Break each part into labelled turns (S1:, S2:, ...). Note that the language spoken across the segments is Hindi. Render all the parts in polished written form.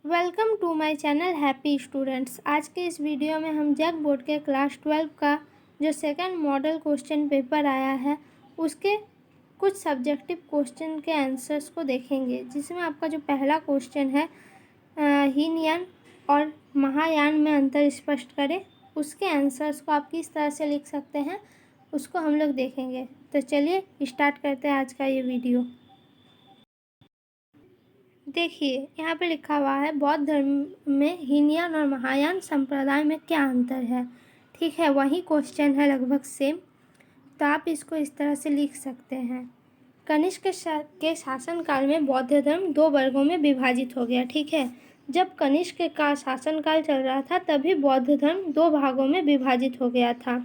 S1: Welcome to my channel happy students. आज के इस वीडियो में हम जैक बोर्ड के क्लास 12 का जो सेकंड मॉडल क्वेश्चन पेपर आया है उसके कुछ सब्जेक्टिव क्वेश्चन के आंसर्स को देखेंगे, जिसमें आपका जो पहला क्वेश्चन है हीनयान और महायान में अंतर स्पष्ट करें, उसके आंसर्स को आप किस तरह से लिख सकते हैं उसको हम लोग देखेंगे। तो चलिए स्टार्ट करते हैं आज का ये वीडियो। देखिए यहाँ पे लिखा हुआ है बौद्ध धर्म में हीनयान और महायान संप्रदाय में क्या अंतर है। ठीक है, वही क्वेश्चन है लगभग सेम, तो आप इसको इस तरह से लिख सकते हैं। कनिष्क के शासनकाल में बौद्ध धर्म दो वर्गों में विभाजित हो गया। ठीक है, जब कनिष्क का शासनकाल चल रहा था तभी बौद्ध धर्म दो भागों में विभाजित हो गया था।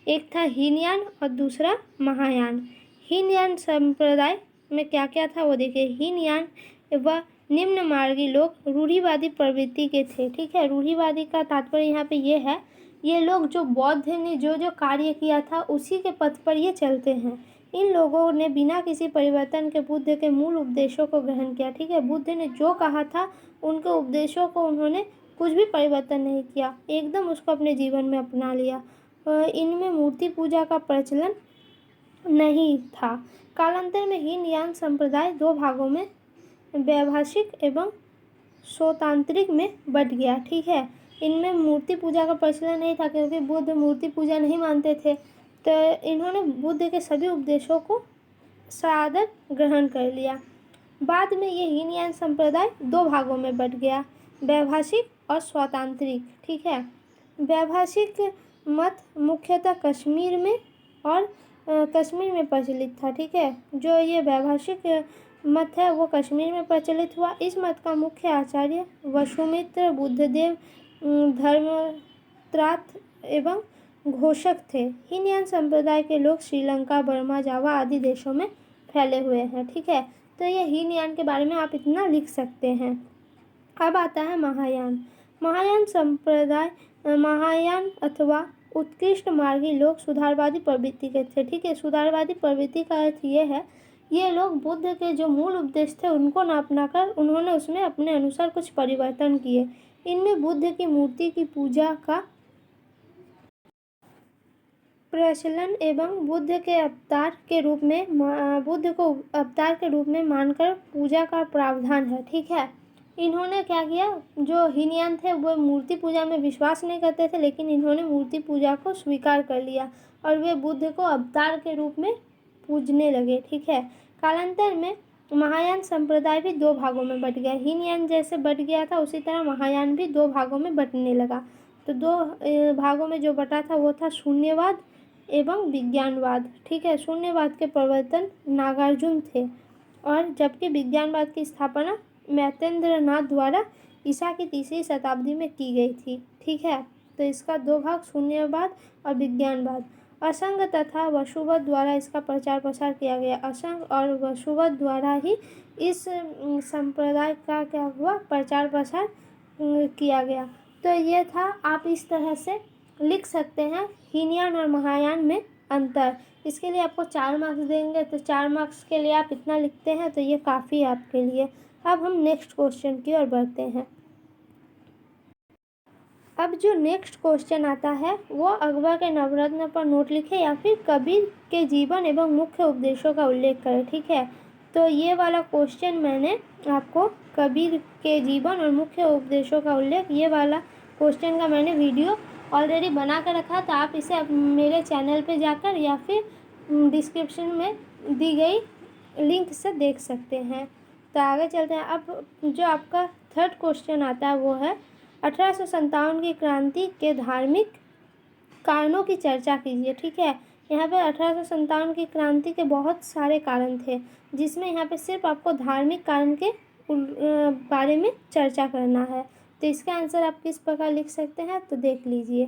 S1: एक था हीनयान और दूसरा महायान। हीनयान संप्रदाय में क्या क्या था वो देखिए। हीनयान वह निम्न मार्गी लोग रूढ़िवादी प्रवृत्ति के थे। ठीक है, रूढ़िवादी का तात्पर्य यहाँ पे ये है, ये लोग जो बौद्ध ने जो जो कार्य किया था उसी के पथ पर ये चलते हैं। इन लोगों ने बिना किसी परिवर्तन के बुद्ध के मूल उपदेशों को ग्रहण किया। ठीक है, बुद्ध ने जो कहा था उनके उपदेशों को उन्होंने कुछ भी परिवर्तन नहीं किया, एकदम उसको अपने जीवन में अपना लिया। इनमें मूर्ति पूजा का प्रचलन नहीं था। कालांतर में हीनयान संप्रदाय दो भागों में वैभाषिक एवं स्वतांत्रिक में बट गया। ठीक है, इनमें मूर्ति पूजा का प्रचलन नहीं था क्योंकि बुद्ध मूर्ति पूजा नहीं मानते थे, तो इन्होंने बुद्ध के सभी उपदेशों को सादर ग्रहण कर लिया। बाद में ये हीनयान संप्रदाय दो भागों में बट गया, वैभाषिक और स्वतांत्रिक। ठीक है, वैभाषिक मत मुख्यतः कश्मीर में और कश्मीर में प्रचलित था। ठीक है, जो ये वैभाषिक मत है वो कश्मीर में प्रचलित हुआ। इस मत का मुख्य आचार्य वसुमित्र बुद्धदेव धर्मत्रात एवं घोषक थे। हीनयान संप्रदाय के लोग श्रीलंका, बर्मा, जावा आदि देशों में फैले हुए हैं। ठीक है, तो ये हीनयान के बारे में आप इतना लिख सकते हैं। अब आता है महायान। महायान संप्रदाय महायान अथवा उत्कृष्ट मार्गी लोग सुधारवादी प्रवृत्ति के थे। ठीक है, सुधारवादी प्रवृत्ति का अर्थ ये है, ये लोग बुद्ध के जो मूल उपदेश थे उनको न अपनाकर उन्होंने उसमें अपने अनुसार कुछ परिवर्तन किए। इनमें बुद्ध की मूर्ति की पूजा का प्रचलन एवं बुद्ध के अवतार के रूप में बुद्ध को अवतार के रूप में मानकर पूजा का प्रावधान है। ठीक है, इन्होंने क्या किया, जो हीनयान थे वो मूर्ति पूजा में विश्वास नहीं करते थे, लेकिन इन्होंने मूर्ति पूजा को स्वीकार कर लिया और वे बुद्ध को अवतार के रूप में पूजने लगे। ठीक है, कालांतर में महायान संप्रदाय भी दो भागों में बट गया। हीनयान जैसे बट गया था उसी तरह महायान भी दो भागों में बटने लगा। तो दो भागों में जो बटा था वो था शून्यवाद एवं विज्ञानवाद। ठीक है, शून्यवाद के प्रवर्तन नागार्जुन थे और जबकि विज्ञानवाद की स्थापना मैतेंद्रनाथ द्वारा ईसा की 3री शताब्दी में की गई थी। ठीक है, तो इसका दो भाग शून्यवाद और विज्ञानवाद। असंग तथा वसुवत द्वारा इसका प्रचार प्रसार किया गया। असंग और वसुवत द्वारा ही इस संप्रदाय का क्या हुआ, प्रचार प्रसार किया गया। तो ये था, आप इस तरह से लिख सकते हैं हीनयान और महायान में अंतर। इसके लिए आपको 4 मार्क्स देंगे, तो 4 मार्क्स के लिए आप इतना लिखते हैं तो ये काफ़ी है आपके लिए। अब हम नेक्स्ट क्वेश्चन की ओर बढ़ते हैं। अब जो नेक्स्ट क्वेश्चन आता है वो अकबर के नवरत्न पर नोट लिखे या फिर कबीर के जीवन एवं मुख्य उपदेशों का उल्लेख करें। ठीक है, तो ये वाला क्वेश्चन मैंने आपको कबीर के जीवन और मुख्य उपदेशों का उल्लेख, ये वाला क्वेश्चन का मैंने वीडियो ऑलरेडी बना कर रखा, तो आप इसे मेरे चैनल पे जाकर या फिर डिस्क्रिप्शन में दी गई लिंक से देख सकते हैं। तो आगे चलते हैं। अब जो आपका थर्ड क्वेश्चन आता है वो है 1857 की क्रांति के धार्मिक कारणों की चर्चा कीजिए। ठीक है, यहाँ पे 1857 की क्रांति के बहुत सारे कारण थे, जिसमें यहाँ पे सिर्फ आपको धार्मिक कारण के बारे में चर्चा करना है। तो इसका आंसर आप किस प्रकार लिख सकते हैं तो देख लीजिए।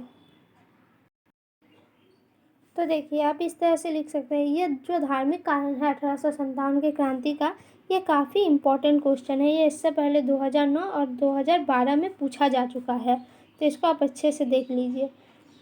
S1: तो देखिए आप इस तरह से लिख सकते हैं, ये जो धार्मिक कारण है 1857 की क्रांति का, ये काफ़ी इम्पोर्टेंट क्वेश्चन है। ये इससे पहले 2009 और 2012 में पूछा जा चुका है, तो इसको आप अच्छे से देख लीजिए।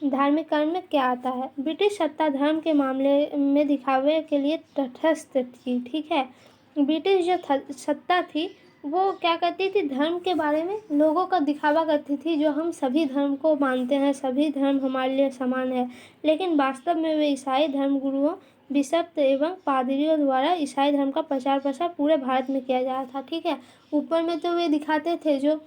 S1: धार्मिक कारण में क्या आता है, ब्रिटिश सत्ता धर्म के मामले में दिखावे के लिए तटस्थ थी। ठीक है, ब्रिटिश जो सत्ता थी वो क्या करती थी, धर्म के बारे में लोगों का दिखावा करती थी, जो हम सभी धर्म को मानते हैं, सभी धर्म हमारे लिए समान है। लेकिन वास्तव में वे ईसाई धर्म गुरुओं, बिशप एवं पादरियों द्वारा ईसाई धर्म का प्रचार प्रसार पूरे भारत में किया जा रहा था। ठीक है, ऊपर में तो वे दिखाते थे जो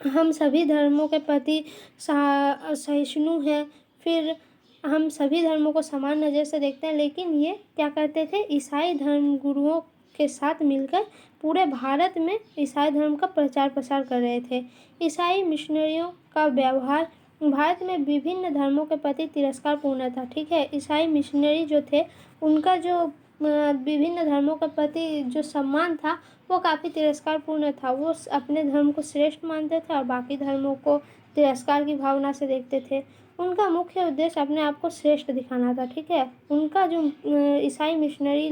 S1: हम सभी धर्मों के प्रति सहिष्णु हैं, फिर हम सभी धर्मों को समान नज़र से देखते हैं, लेकिन ये क्या करते थे, ईसाई धर्म गुरुओं के साथ मिलकर पूरे भारत में ईसाई धर्म का प्रचार प्रसार कर रहे थे। ईसाई मिशनरियों का व्यवहार भारत में विभिन्न धर्मों के प्रति तिरस्कारपूर्ण था। ठीक है, ईसाई मिशनरी जो थे उनका जो विभिन्न धर्मों के प्रति जो सम्मान था वो काफ़ी तिरस्कारपूर्ण था। वो अपने धर्म को श्रेष्ठ मानते थे और बाकी धर्मों को तिरस्कार की भावना से देखते थे। उनका मुख्य उद्देश्य अपने आप को श्रेष्ठ दिखाना था। ठीक है, उनका जो ईसाई मिशनरी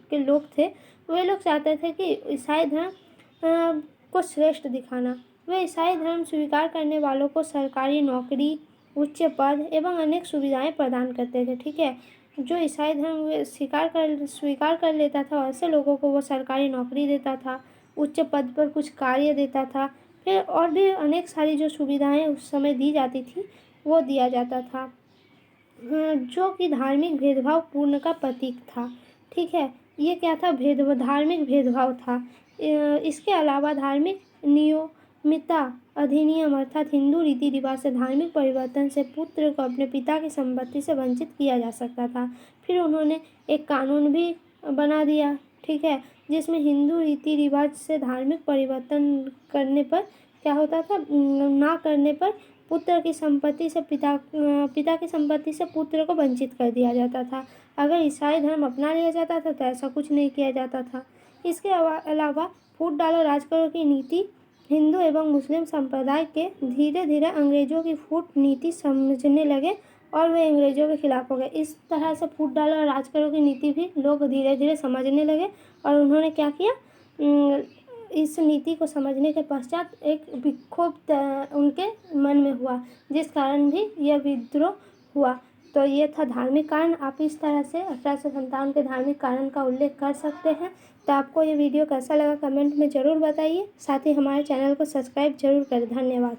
S1: के लोग थे, वे लोग चाहते थे कि ईसाई धर्म को श्रेष्ठ दिखाना। वे ईसाई धर्म स्वीकार करने वालों को सरकारी नौकरी, उच्च पद एवं अनेक सुविधाएं प्रदान करते थे। ठीक है, जो ईसाई धर्म स्वीकार कर लेता था, ऐसे लोगों को वो सरकारी नौकरी देता था, उच्च पद पर कुछ कार्य देता था, फिर और भी अनेक सारी जो सुविधाएं उस समय दी जाती थी वो दिया जाता था, जो कि धार्मिक भेदभाव पूर्ण का प्रतीक था। ठीक है, ये क्या था, धार्मिक भेदभाव था। इसके अलावा धार्मिक नियमितता अधिनियम अर्थात हिंदू रीति रिवाज से धार्मिक परिवर्तन से पुत्र को अपने पिता की संपत्ति से वंचित किया जा सकता था। फिर उन्होंने एक कानून भी बना दिया। ठीक है, जिसमें हिंदू रीति रिवाज से धार्मिक परिवर्तन करने पर क्या होता था, ना करने पर पुत्र की संपत्ति से पिता की संपत्ति से पुत्र को वंचित कर दिया जाता था। अगर ईसाई धर्म अपना लिया जाता था तो ऐसा कुछ नहीं किया जाता था। इसके अलावा फूट डालो राज करो की नीति हिंदू एवं मुस्लिम संप्रदाय के धीरे धीरे अंग्रेजों की फूट नीति समझने लगे और वे अंग्रेजों के खिलाफ हो गए। इस तरह से फूट डालो और राज करो की नीति भी लोग धीरे धीरे समझने लगे और उन्होंने क्या किया, इस नीति को समझने के पश्चात एक विक्षोभ उनके मन में हुआ, जिस कारण भी यह विद्रोह हुआ। तो ये था धार्मिक कारण। आप इस तरह से 1857 के धार्मिक कारण का उल्लेख कर सकते हैं। तो आपको ये वीडियो कैसा लगा कमेंट में ज़रूर बताइए। साथ ही हमारे चैनल को सब्सक्राइब जरूर करें। धन्यवाद।